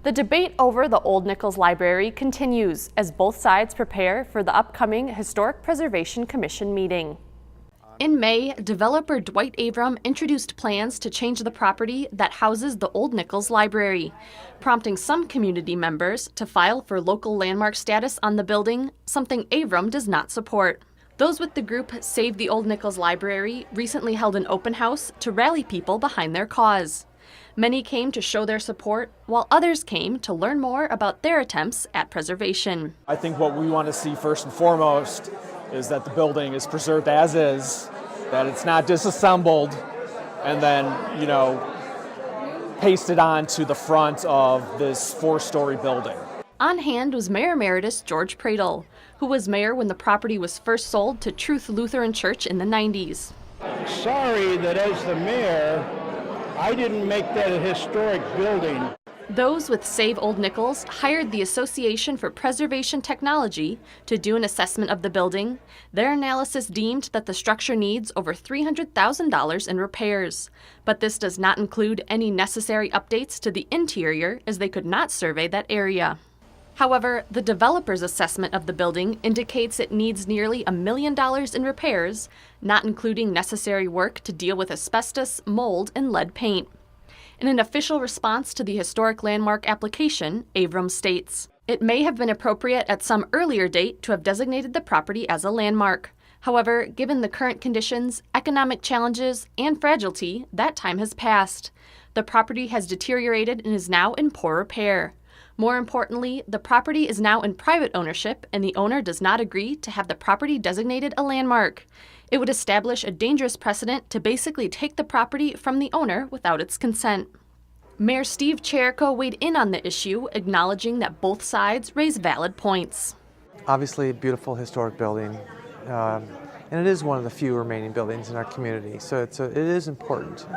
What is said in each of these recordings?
The debate over the Old Nichols Library continues as both sides prepare for the upcoming Historic Preservation Commission meeting. In May, developer Dwight Avram introduced plans to change the property that houses the Old Nichols Library, prompting some community members to file for local landmark status on the building, something Avram does not support. Those with the group Save the Old Nichols Library recently held an open house to rally people behind their cause. Many came to show their support, while others came to learn more about their attempts at preservation. I think what we want to see first and foremost is that the building is preserved as is, that it's not disassembled and then, pasted onto the front of this 4-story building. On hand was Mayor Emeritus George Pradel, who was mayor when the property was first sold to Truth Lutheran Church in the 90s. Sorry that as the mayor, I didn't make that a historic building. Those with Save Old Nichols hired the Association for Preservation Technology to do an assessment of the building. Their analysis deemed that the structure needs over $300,000 in repairs. But this does not include any necessary updates to the interior, as they could not survey that area. However, the developer's assessment of the building indicates it needs nearly $1 million in repairs, not including necessary work to deal with asbestos, mold, and lead paint. In an official response to the historic landmark application, Avram states, "It may have been appropriate at some earlier date to have designated the property as a landmark. However, given the current conditions, economic challenges, and fragility, that time has passed. The property has deteriorated and is now in poor repair. More importantly, the property is now in private ownership and the owner does not agree to have the property designated a landmark. It would establish a dangerous precedent to basically take the property from the owner without its consent." Mayor Steve Cherico weighed in on the issue, acknowledging that both sides raise valid points. Obviously a beautiful historic building, and it is one of the few remaining buildings in our community, so it is important.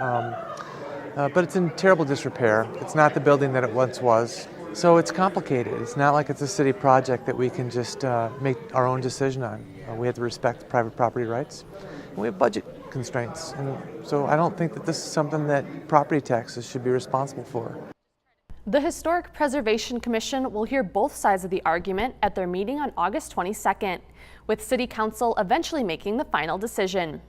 But it's in terrible disrepair. It's not the building that it once was. So it's complicated. It's not like it's a city project that we can just make our own decision on. We have to respect private property rights. And we have budget constraints. And so I don't think that this is something that property taxes should be responsible for. The Historic Preservation Commission will hear both sides of the argument at their meeting on August 22nd, with City Council eventually making the final decision.